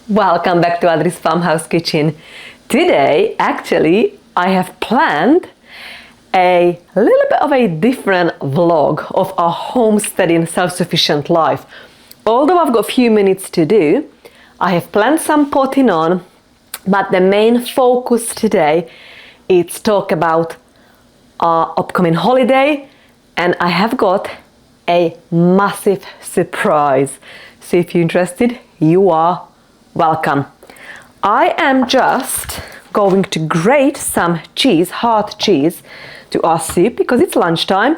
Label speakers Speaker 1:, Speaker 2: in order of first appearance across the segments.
Speaker 1: Welcome back to Adri's Farmhouse Kitchen. Today, actually, I have planned a little bit of a different vlog of our homesteading self-sufficient life. Although I've got a few minutes to do, I have planned some potting on, but the main focus today is talk about our upcoming holiday, and I have got a massive surprise. So if you're interested, you are welcome. I am just going to grate some cheese, hard cheese, to our soup because it's lunchtime.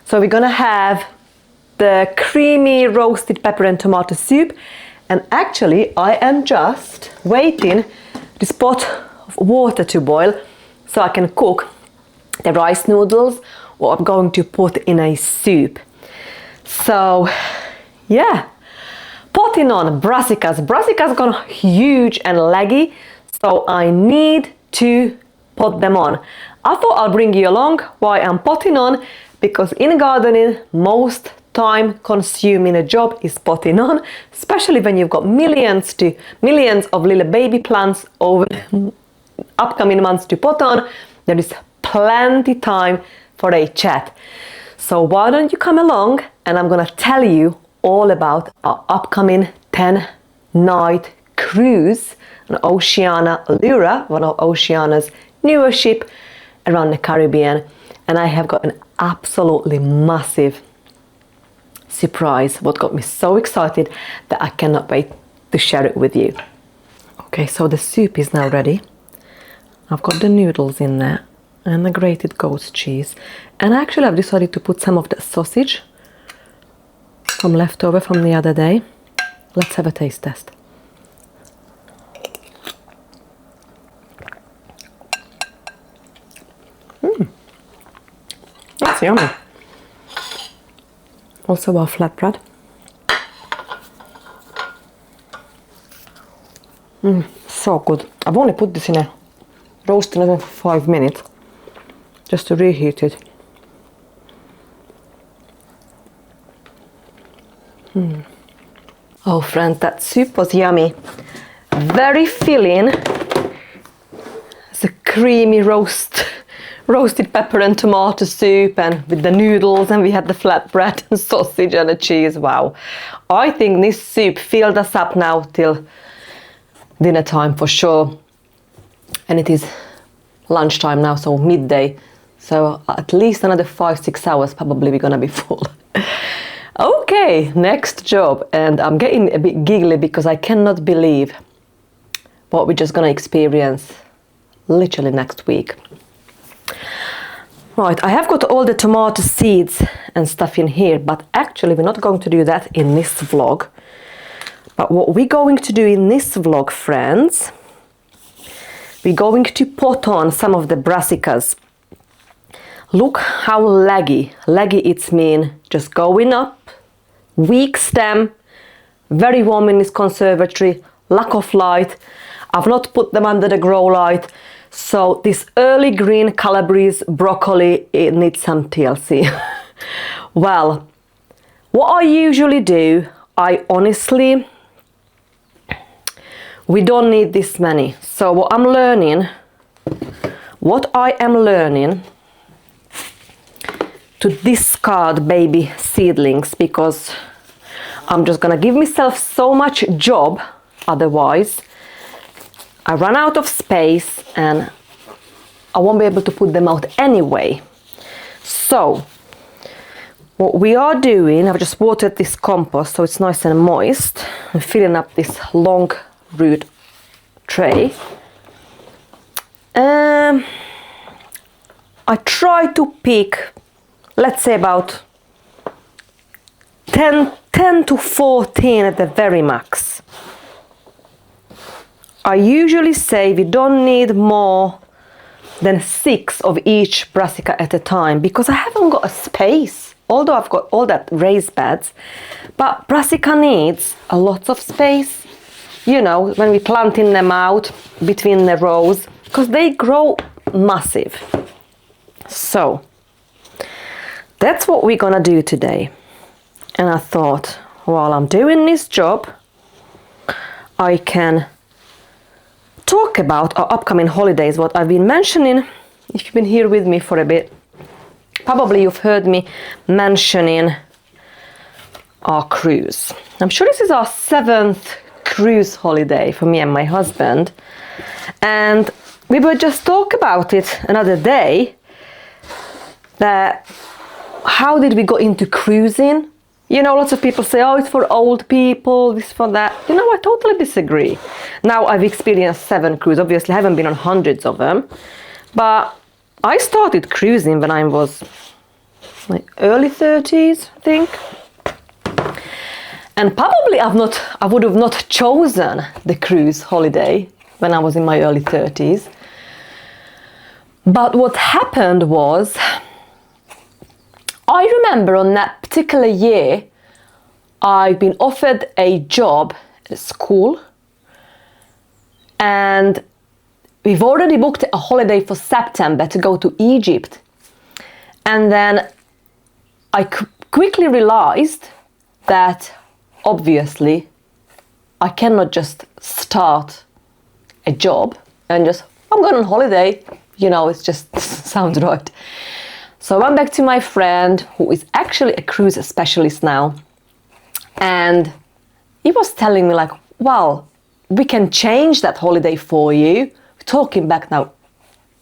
Speaker 1: So we're gonna have the creamy roasted pepper and tomato soup. And actually, I am just waiting this pot of water to boil so I can cook the rice noodles, what I'm going to put in a soup. So, yeah. Potting on brassicas. Brassicas gone huge and leggy, so I need to pot them on. I thought I'll bring you along while I'm potting on, because in gardening, most time consuming a job is potting on, especially when you've got millions of little baby plants over upcoming months to pot on. There is plenty time for a chat. So why don't you come along and I'm gonna tell you all about our upcoming 10-night cruise on Oceania Allura, one of Oceania's newer ship around the Caribbean. And I have got an absolutely massive surprise, what got me so excited that I cannot wait to share it with you. Okay, so the soup is now ready. I've got the noodles in there and the grated goat cheese. And actually I've decided to put some of the sausage from leftover from the other day. Let's have a taste test. That's yummy. Also our flatbread. So good. I've only put this in a roasting oven for 5 minutes just to reheat it. Oh friends, that soup was yummy. Very filling. It's a creamy roasted pepper and tomato soup, and with the noodles, and we had the flatbread and sausage and the cheese. Wow. I think this soup filled us up now till dinner time for sure. And it is lunchtime now, so midday. So at least another 5-6 hours probably we're gonna be full. Okay, next job, and I'm getting a bit giggly because I cannot believe what we're just gonna experience literally next week. Right, I have got all the tomato seeds and stuff in here, but actually we're not going to do that in this vlog. But what we're going to do in this vlog, friends, we're going to pot on some of the brassicas. Look how leggy it's mean, just going up, weak stem, very warm in this conservatory, lack of light. I've not put them under the grow light, so this early green calabrese broccoli, it needs some TLC. Well, what I usually do, we don't need this many. So what I am learning to discard baby seedlings, because I'm just gonna give myself so much job otherwise. I run out of space and I won't be able to put them out anyway. So what we are doing, I've just watered this compost so it's nice and moist. I'm filling up this long root tray. I try to pick, let's say about 10 to 14 at the very max. I usually say we don't need more than 6 of each brassica at a time, because I haven't got a space, although I've got all that raised beds. But brassica needs a lot of space, you know, when we're planting them out between the rows, because they grow massive. So that's what we're gonna do today. And I thought, while I'm doing this job, I can talk about our upcoming holidays, what I've been mentioning. If you've been here with me for a bit, probably you've heard me mentioning our cruise. I'm sure this is our 7th cruise holiday for me and my husband. And we will just talk about it another day, that how did we go into cruising? You know, lots of people say, oh, it's for old people, this for that. You know, I totally disagree. Now I've experienced 7 cruises. Obviously, I haven't been on hundreds of them. But I started cruising when I was like early 30s, I think. And probably I would have not chosen the cruise holiday when I was in my early 30s. But what happened was, I remember on that particular year, I've been offered a job at a school, and we've already booked a holiday for September to go to Egypt. And then I quickly realized that obviously I cannot just start a job and just, I'm going on holiday. You know, it just sounds right. So I went back to my friend, who is actually a cruise specialist now. And he was telling me like, well, we can change that holiday for you. We're talking back now,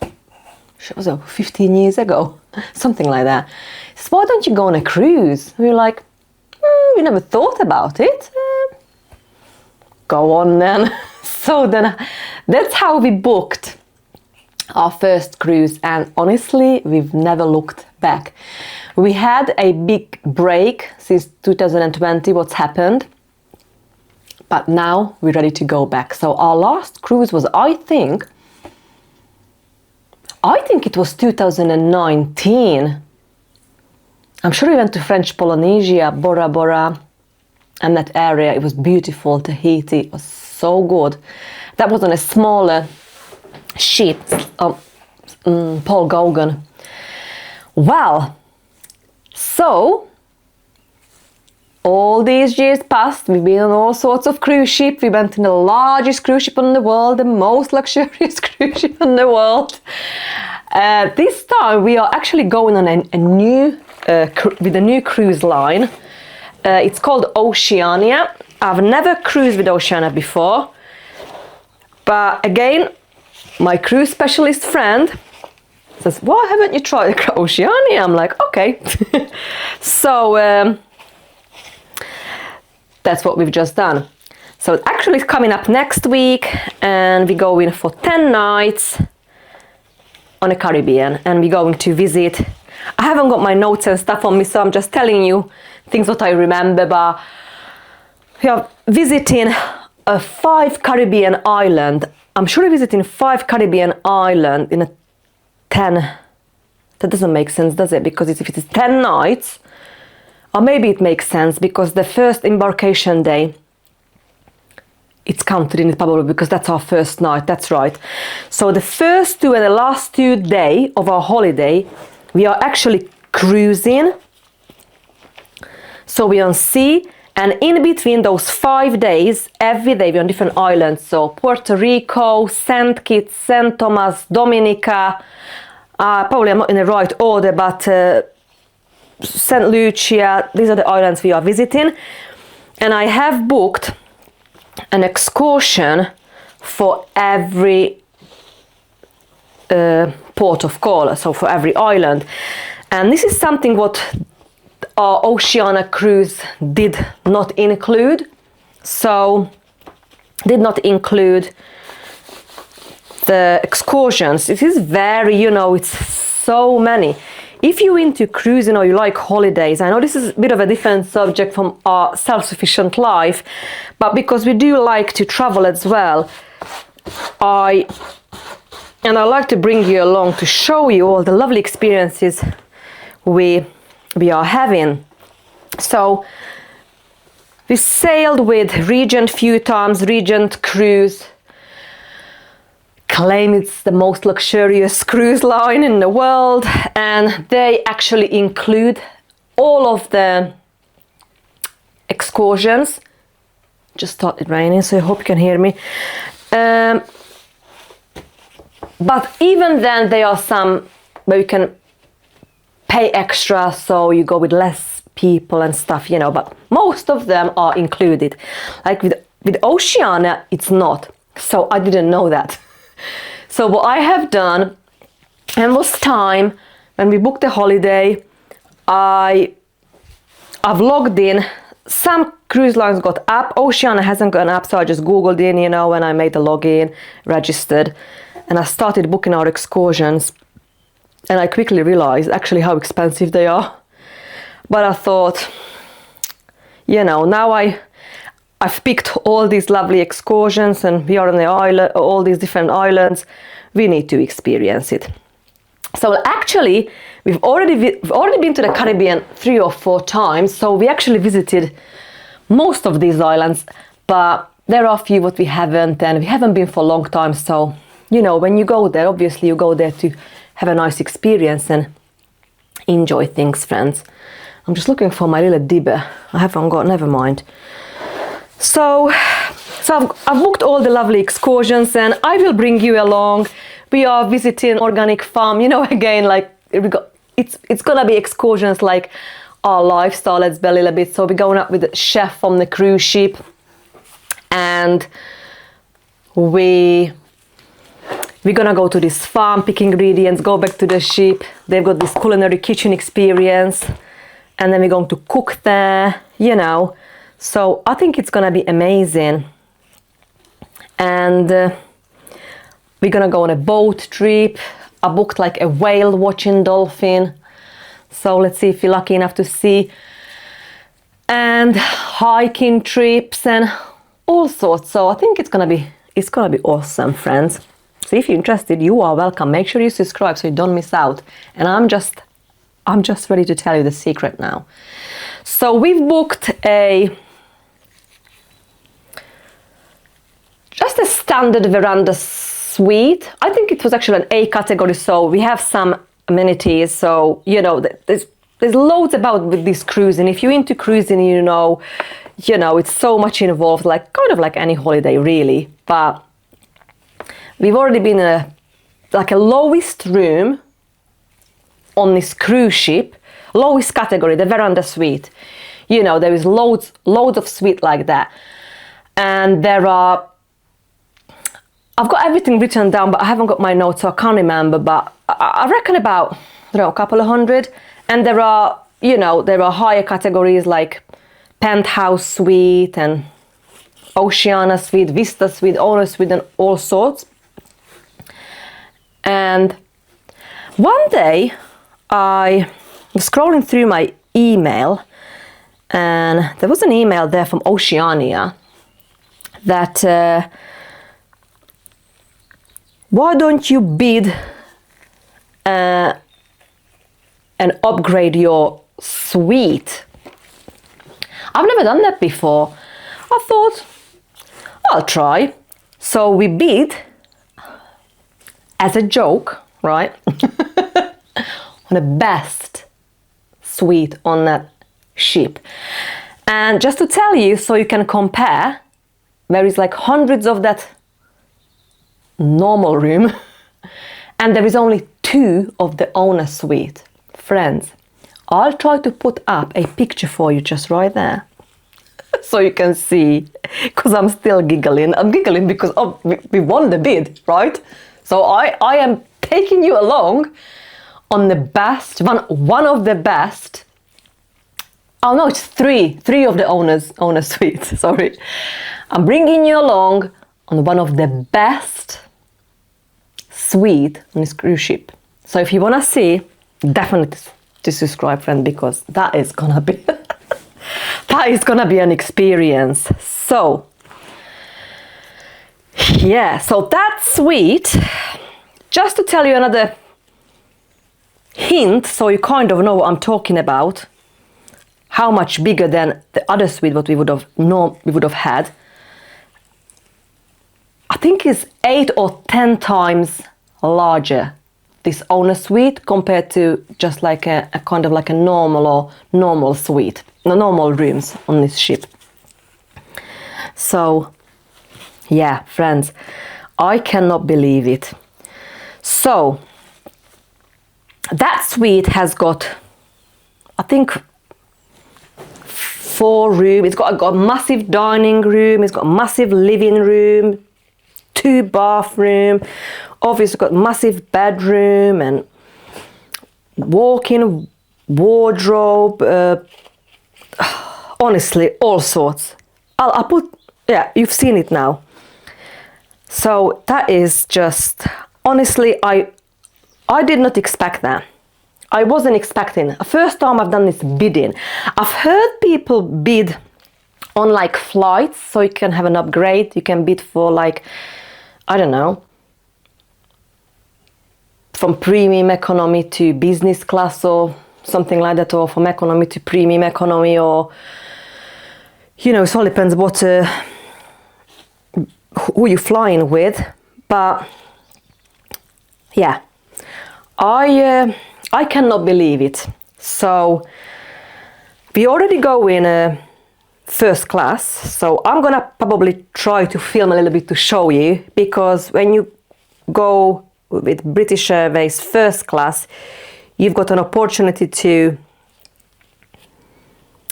Speaker 1: it was 15 years ago, something like that. He says, why don't you go on a cruise? And we were like, we never thought about it. Go on then. So then that's how we booked our first cruise, and honestly, we've never looked back. We had a big break since 2020, what's happened, but now we're ready to go back. So our last cruise was, I think it was 2019. I'm sure we went to French Polynesia, Bora Bora, and that area. It was beautiful. Tahiti, it was so good. That was on a smaller ship, Paul Gauguin. Well, so all these years passed. We've been on all sorts of cruise ships. We went in the largest cruise ship in the world, the most luxurious cruise ship in the world. This time we are actually going on a new with a new cruise line. It's called Oceania. I've never cruised with Oceania before, but again, my cruise specialist friend says, why haven't you tried Oceania? I'm like, okay. So that's what we've just done. So it actually is coming up next week, and we go in for 10 nights on the Caribbean, and we're going to visit. I haven't got my notes and stuff on me, so I'm just telling you things what I remember, but we are visiting 5 Caribbean islands. I'm sure we're visiting 5 Caribbean islands in a 10. That doesn't make sense, does it? Because if it is 10 nights, or maybe it makes sense because the first embarkation day, it's counted in it probably because that's our first night. That's right. So the first 2 and the last 2 days of our holiday, we are actually cruising. So we're on sea, and in between those 5 days, every day we're on different islands. So Puerto Rico, St. Kitts, St. Thomas, Dominica, probably I'm not in the right order, but St. Lucia, these are the islands we are visiting. And I have booked an excursion for every port of call, so for every island. And this is something what our Oceania cruise did not include. So did not include the excursions. It is very, you know, it's so many. If you're into cruising or you like holidays, I know this is a bit of a different subject from our self-sufficient life, but because we do like to travel as well, I like to bring you along to show you all the lovely experiences we are having. So we sailed with Regent few times, Regent Cruise. Claim it's the most luxurious cruise line in the world, and they actually include all of the excursions. Just started raining, so I hope you can hear me. But even then there are some where you can pay extra, so you go with less people and stuff, you know, but most of them are included. Like with Oceania, it's not. So I didn't know that. So what I have done, and it was time when we booked the holiday, I've logged in. Some cruise lines got app. Oceania hasn't got an app, so I just Googled in, you know, and I made the login, registered, and I started booking our excursions. And I quickly realized actually how expensive they are. But I thought, you know, now I've picked all these lovely excursions and we are on the island, all these different islands. We need to experience it. So actually, we've already been to the Caribbean 3 or 4 times. So we actually visited most of these islands, but there are a few what we haven't, and we haven't been for a long time. So, you know, when you go there, obviously you go there to have a nice experience and enjoy things, friends. I'm just looking for my little dibber. I haven't got, never mind. So I've booked all the lovely excursions and I will bring you along. We are visiting organic farm, you know, again, like it's gonna be excursions like our lifestyle, let's be a little bit. So we're going up with the chef from the cruise ship, and we're gonna go to this farm, pick ingredients, go back to the ship. They've got this culinary kitchen experience, and then we're going to cook there, you know. So I think it's gonna be amazing. And we're gonna go on a boat trip. I booked like a whale watching dolphin. So let's see if you're lucky enough to see. And hiking trips and all sorts. So I think it's gonna be awesome, friends. So if you're interested, you are welcome. Make sure you subscribe so you don't miss out. And I'm just ready to tell you the secret now. So we've booked just a standard veranda suite. I think it was actually an A category, so we have some amenities. So, you know, there's loads about with this cruising. If you're into cruising, you know, it's so much involved, like kind of like any holiday really. But we've already been in a lowest room on this cruise ship, lowest category, the veranda suite. You know, there is loads of suite like that. And I've got everything written down, but I haven't got my notes, so I can't remember, but I reckon about, I don't know, a couple of hundred. And there are higher categories like penthouse suite and Oceania suite, Vista suite, owner suite, and all sorts. And one day I was scrolling through my email, and there was an email there from Oceania that why don't you bid and upgrade your suite? I've never done that before. I thought I'll try. So we bid as a joke, right? On the best suite on that ship. And just to tell you, so you can compare, there is like hundreds of that normal room and there is only 2 of the owner suite. Friends, I'll try to put up a picture for you just right there so you can see, because I'm still giggling. I'm giggling because we won the bid, right? So I am taking you along on the best, one of the best. Oh no, it's three of the owner suites, sorry. I'm bringing you along on one of the best suite on this cruise ship. So if you want to see, definitely to subscribe, friend, because that is gonna be an experience. So yeah, so that suite, just to tell you another hint, so you kind of know what I'm talking about, how much bigger than the other suite what we would have had. I think it's 8 or 10 times larger, this owner suite, compared to just like a kind of like a normal suite, normal rooms on this ship. So yeah, friends, I cannot believe it. So that suite has got, I think, 4 rooms. It's got a massive dining room, it's got a massive living room, 2 bathroom, obviously got massive bedroom and walk-in wardrobe, honestly, all sorts. I'll put, yeah, you've seen it now. So that is just, honestly, I did not expect that. I wasn't expecting. First time I've done this bidding. I've heard people bid on like flights, so you can have an upgrade. You can bid for like, I don't know, from premium economy to business class or something like that, or from economy to premium economy, or, you know, it all depends what who you're flying with. But yeah, I cannot believe it. So we already go in first class, so I'm gonna probably try to film a little bit to show you, because when you go with British Airways first class, you've got an opportunity to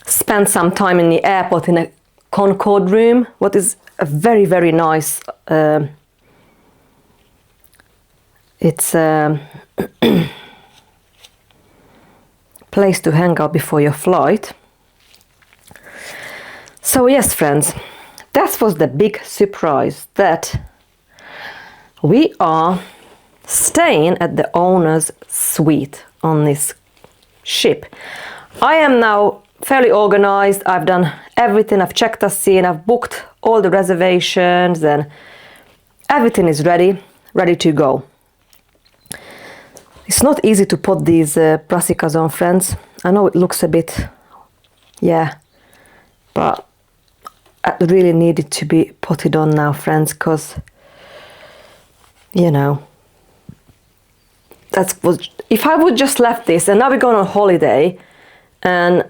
Speaker 1: spend some time in the airport in a Concorde room, what is a very, very nice, it's a place to hang out before your flight. So yes, friends, that was the big surprise, that we are staying at the owner's suite on this ship. I am now fairly organized. I've done everything. I've checked us in. I've booked all the reservations and everything is ready to go. It's not easy to put these brassicas on, friends. I know it looks a bit, yeah, but I really needed to be put on now, friends, because, you know, if I would just left this and now we're going on holiday, and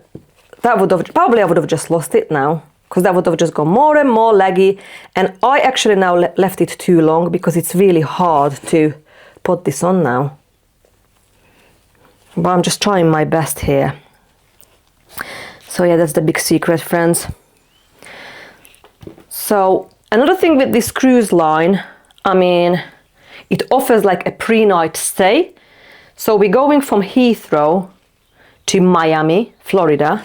Speaker 1: that would have probably, I would have just lost it now, because that would have just gone more and more leggy, and I actually now left it too long because it's really hard to put this on now. But I'm just trying my best here. So yeah, that's the big secret, friends. So another thing with this cruise line, I mean, it offers like a pre-night stay. So we're going from Heathrow to Miami, Florida,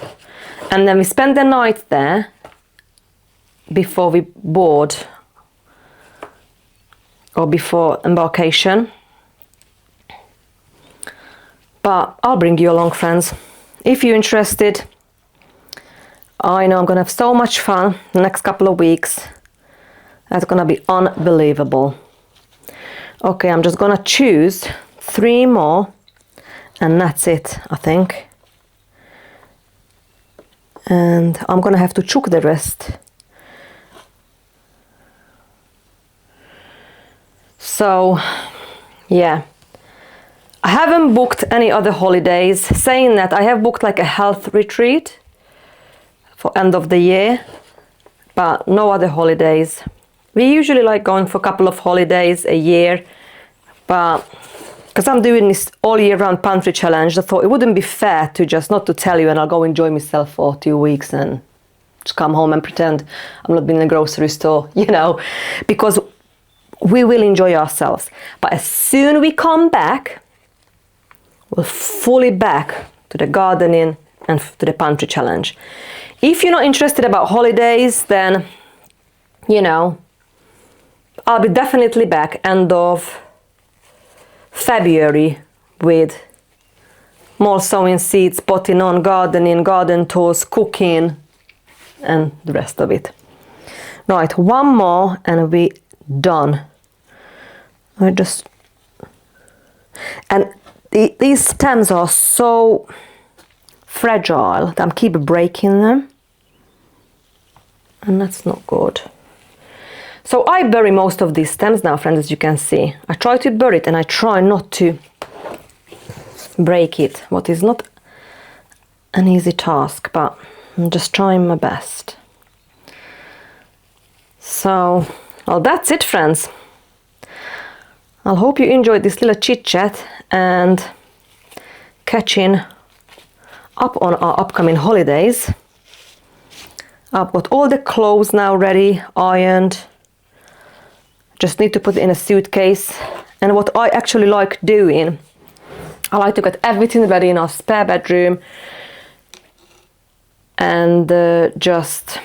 Speaker 1: and then we spend the night there before we board or before embarkation. But I'll bring you along, friends, if you're interested. I know I'm gonna have so much fun the next couple of weeks. That's gonna be unbelievable. Okay, I'm just gonna choose 3 more and that's it, I think. And I'm gonna have to chook the rest. So, yeah. I haven't booked any other holidays. Saying that, I have booked like a health retreat for end of the year, but no other holidays. We usually like going for a couple of holidays a year, but because I'm doing this all year round pantry challenge, I thought it wouldn't be fair to just not to tell you and I'll go enjoy myself for 2 weeks and just come home and pretend I'm not being in the grocery store, you know, because we will enjoy ourselves. But as soon as we come back, we're fully back to the gardening and to the pantry challenge. If you're not interested about holidays, then, you know, I'll be definitely back end of February with more sowing seeds, potting on, gardening, garden tours, cooking, and the rest of it. Right, 1 more and we're done. These stems are so fragile that I keep breaking them, and that's not good. So I bury most of these stems now, friends, as you can see. I try to bury it and I try not to break it, what is not an easy task, but I'm just trying my best. So, well, that's it, friends. I hope you enjoyed this little chit chat and catching up on our upcoming holidays. I've got all the clothes now ready, ironed. Just need to put it in a suitcase. And what I actually like doing, I like to get everything ready in our spare bedroom and just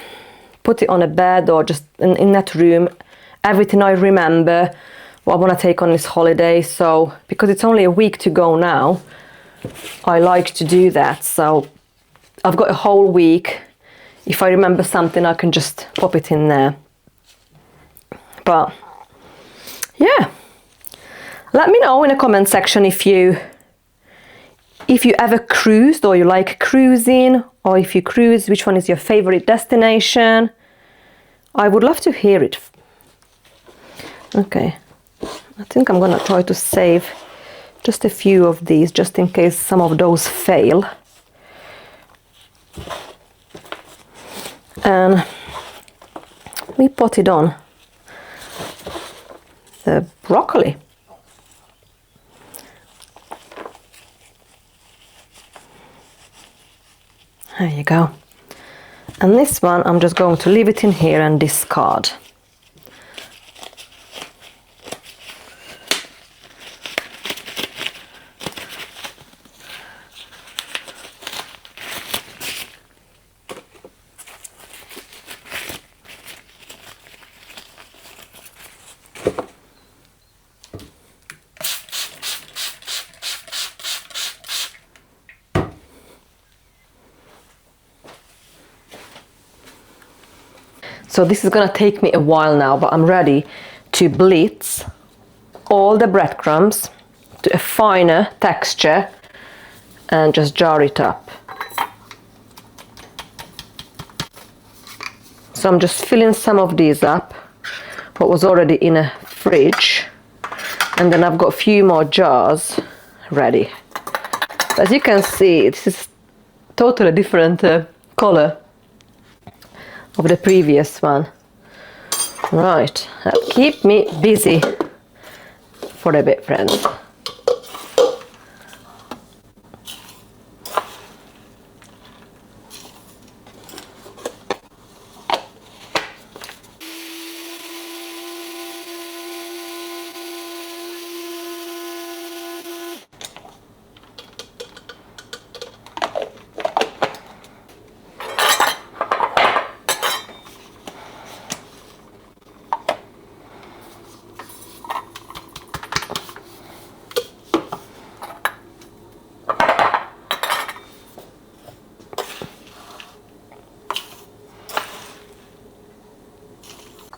Speaker 1: put it on a bed or just in that room. Everything I remember what I want to take on this holiday. So because it's only a week to go now, I like to do that. So I've got a whole week. If I remember something, I can just pop it in there. But yeah, let me know in the comment section if you ever cruised or you like cruising, or if you cruise, which one is your favorite destination. I would love to hear it. Okay, I think I'm gonna try to save just a few of these just in case some of those fail. And we potted on the broccoli. There you go. And this one I'm just going to leave it in here and discard. So this is gonna take me a while now, but I'm ready to blitz all the breadcrumbs to a finer texture and just jar it up. So I'm just filling some of these up, what was already in a fridge, and then I've got a few more jars ready. As you can see, this is totally different color of the previous one. Right, that'll keep me busy for a bit, friends.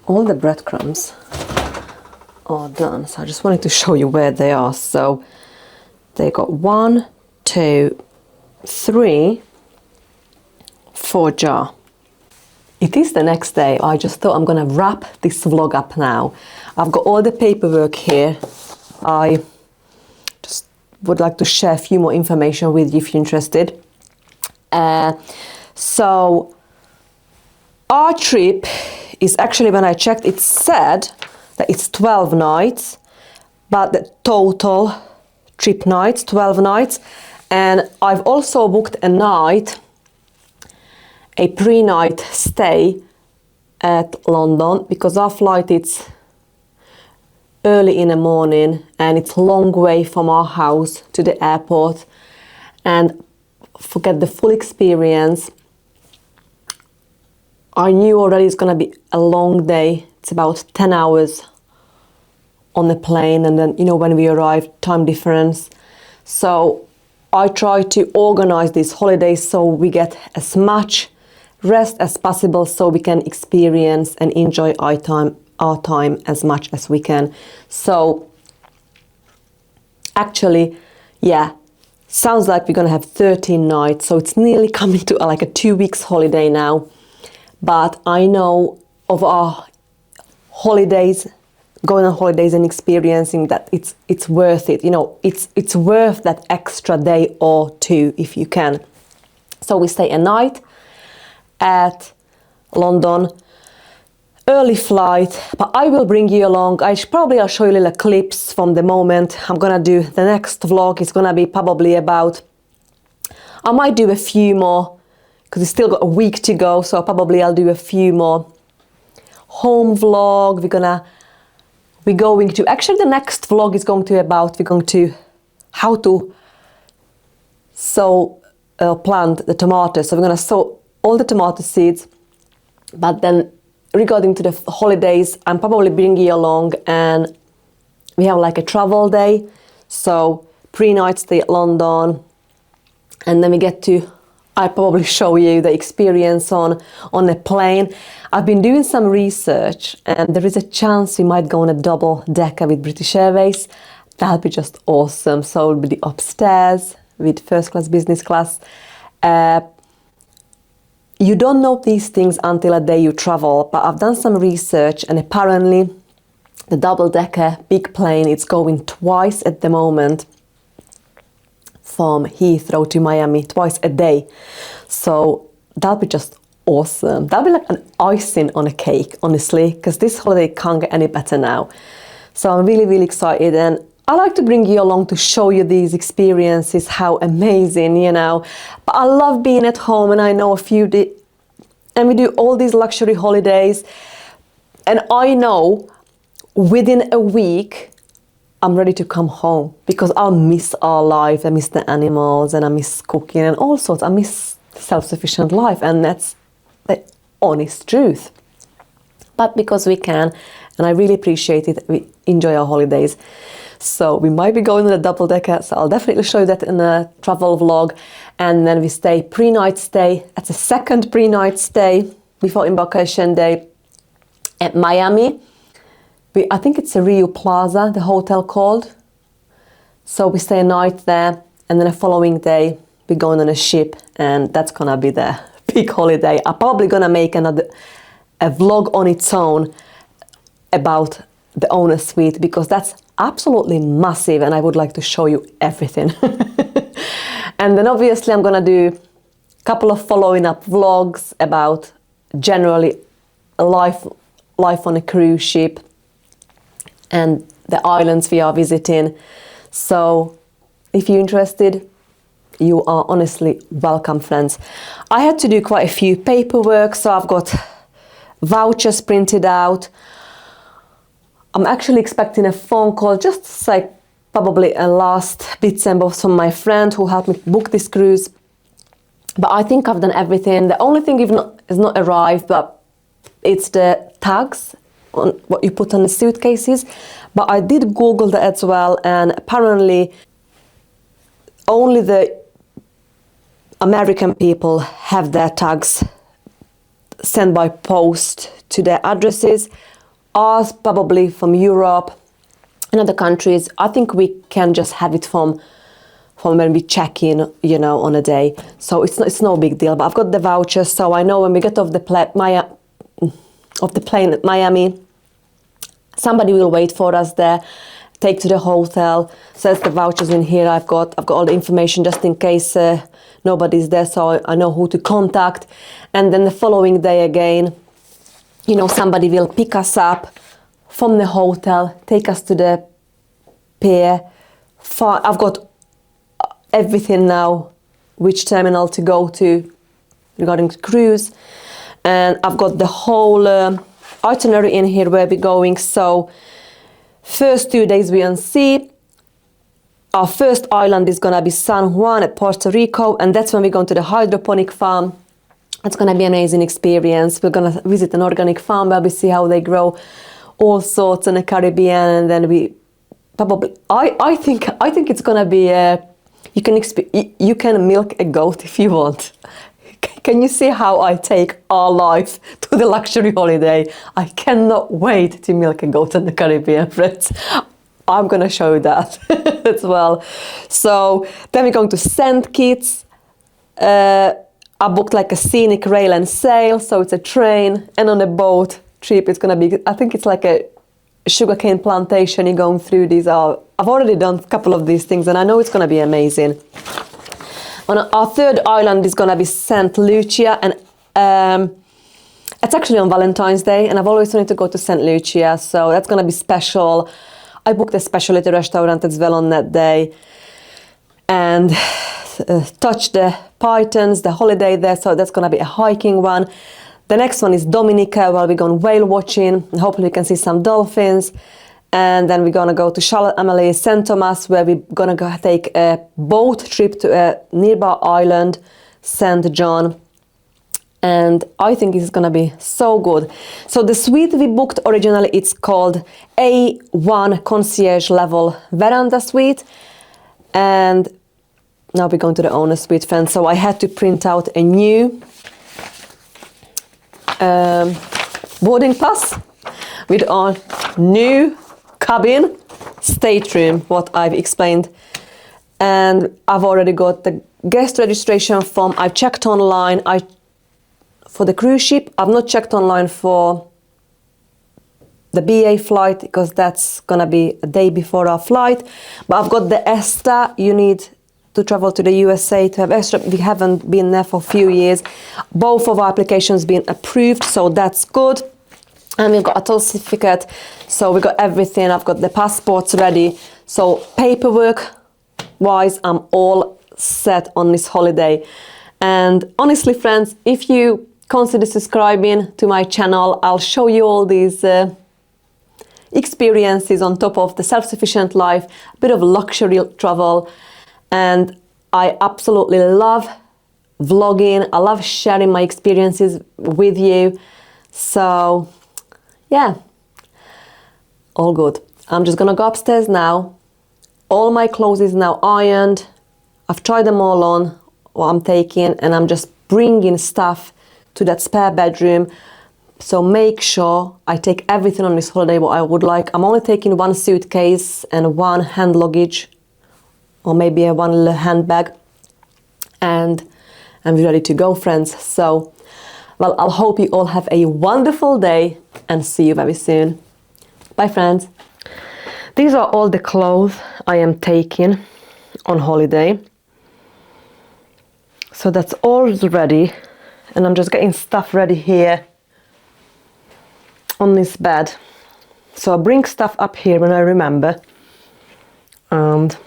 Speaker 1: All the breadcrumbs are done, so I just wanted to show you where they are. So they got 1, 2, 3, 4 jar. It is the next day. I just thought I'm gonna wrap this vlog up now. I've got all the paperwork here. I just would like to share a few more information with you if you're interested. So our trip is actually, when I checked, it said that it's 12 nights, but the total trip nights, 12 nights. And I've also booked a night, a pre-night stay at London, because our flight is early in the morning and it's a long way from our house to the airport. And forget the full experience, I knew already it's gonna be a long day. It's about 10 hours on the plane, and then, you know, when we arrived, time difference. So I try to organize these holidays so we get as much rest as possible, so we can experience and enjoy our time as much as we can. So actually, yeah, sounds like we're gonna have 13 nights, so it's nearly coming to like a 2 weeks holiday now. But I know of our holidays, going on holidays and experiencing that it's worth it. You know, it's worth that extra day or two if you can. So we stay a night at London. early flight, but I will bring you along. I'll show you little clips from the moment I'm gonna do the next vlog. It's gonna be probably about, I might do a few more because it's still got a week to go, so probably I'll do a few more home vlog. Actually the next vlog is going to how to plant the tomatoes. So we're gonna sow all the tomato seeds, but then regarding to the holidays, I'm probably bringing you along, and we have like a travel day, so pre-night stay at London, and then I probably show you the experience on a plane. I've been doing some research, and there is a chance we might go on a double decker with British Airways. That'll be just awesome. So it'll be the upstairs with first class, business class. You don't know these things until a day you travel, but I've done some research, and apparently the double-decker big plane, it's going twice at the moment from Heathrow to Miami, twice a day. So that'll be just awesome. That'll be like an icing on a cake, honestly, because this holiday can't get any better now. So I'm really, really excited, and I like to bring you along to show you these experiences, how amazing, But I love being at home, and I know and we do all these luxury holidays. And I know within a week, I'm ready to come home because I'll miss our life. I miss the animals, and I miss cooking and all sorts. I miss self-sufficient life, and that's the honest truth. But because we can, and I really appreciate it, we enjoy our holidays. So we might be going on a double decker, so I'll definitely show you that in a travel vlog. And then we stay pre-night stay. That's a second pre-night stay before embarkation day at Miami. I think it's a Rio Plaza, the hotel called. So we stay a night there, and then the following day we're going on a ship, and that's gonna be the big holiday. I'm probably gonna make a vlog on its own about the owner suite, because that's absolutely massive, and I would like to show you everything. And then obviously I'm gonna do a couple of following up vlogs about generally life on a cruise ship and the islands we are visiting. So if you're interested, you are honestly welcome, friends. I had to do quite a few paperwork, so I've got vouchers printed out. I'm actually expecting a phone call, just like probably a last bits and bobs from my friend who helped me book this cruise. But I think I've done everything. The only thing is not arrived, but it's the tags on what you put on the suitcases. But I did Google that as well, and apparently only the American people have their tags sent by post to their addresses. Ours probably from Europe and other countries. I think we can just have it from when we check in, on a day. So it's no big deal. But I've got the vouchers, so I know when we get off the plane at Miami, somebody will wait for us there, take to the hotel, says the vouchers in here. I've got all the information just in case nobody's there, so I know who to contact. And then the following day again, somebody will pick us up from the hotel, take us to the pier. I've got everything now, which terminal to go to regarding the cruise. And I've got the whole itinerary in here where we're going. So first 2 days we're on sea. Our first island is going to be San Juan at Puerto Rico, and that's when we're going to the hydroponic farm. It's going to be an amazing experience. We're going to visit an organic farm where we see how they grow all sorts in the Caribbean, and then we probably I think it's going to be you can milk a goat if you want. Can you see how I take our life to the luxury holiday? I cannot wait to milk a goat in the Caribbean, friends. I'm going to show you that as well. So then we're going to St. Kitts. I booked like a scenic rail and sail, so it's a train, and on a boat trip it's going to be, I think it's like a sugarcane plantation you're going through. I've already done a couple of these things, and I know it's going to be amazing. On our third island is going to be St. Lucia, and It's actually on Valentine's Day, and I've always wanted to go to St. Lucia, so that's gonna be special. I booked a specialty restaurant as well on that day, and touch the Pythons, the holiday there, so that's gonna be a hiking one. The next one is Dominica, where we're going whale watching, and hopefully we can see some dolphins. And then we're gonna go to Charlotte Amalie, St. Thomas, where we're gonna go take a boat trip to a nearby island, St. John. And I think it's gonna be so good. So the suite we booked originally, it's called A1 Concierge Level Veranda Suite. And now we're going to the owner suite, friends. So I had to print out a new boarding pass with our new cabin stateroom, what I've explained. And I've already got the guest registration form. I've checked online. For the cruise ship, I've not checked online for the BA flight because that's gonna be a day before our flight. But I've got the ESTA. You need to travel to the USA to have ESTA. We haven't been there for a few years. Both of our applications been approved, so that's good. And we've got a toll certificate, so we've got everything. I've got the passports ready. So paperwork wise, I'm all set on this holiday. And honestly, friends, if you consider subscribing to my channel, I'll show you all these experiences on top of the self-sufficient life, a bit of luxury travel. And I absolutely love vlogging. I love sharing my experiences with you. So yeah, all good. I'm just gonna go upstairs now. All my clothes is now ironed. I've tried them all on, what I'm taking, and I'm just bringing stuff to that spare bedroom. So make sure I take everything on this holiday what I would like. I'm only taking one suitcase and one hand luggage, or maybe a one little handbag, and I'm ready to go, friends. So, well, I'll hope you all have a wonderful day and see you very soon. Bye, friends. These are all the clothes I am taking on holiday. So that's all ready. And I'm just getting stuff ready here on this bed. So I bring stuff up here when I remember. And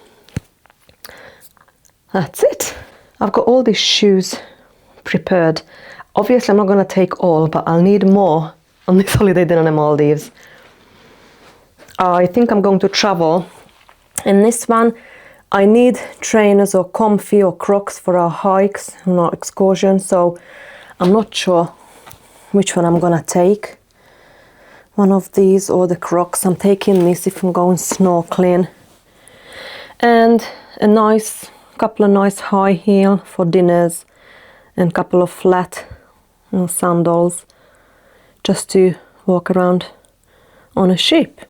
Speaker 1: that's it. I've got all these shoes prepared. Obviously, I'm not going to take all, but I'll need more on this holiday than on the Maldives. I think I'm going to travel. In this one, I need trainers or comfy or Crocs for our hikes and our excursion. So I'm not sure which one I'm gonna take. One of these or the Crocs. I'm taking this if I'm going snorkeling. And a couple of nice high heel for dinners and a couple of flat sandals just to walk around on a ship.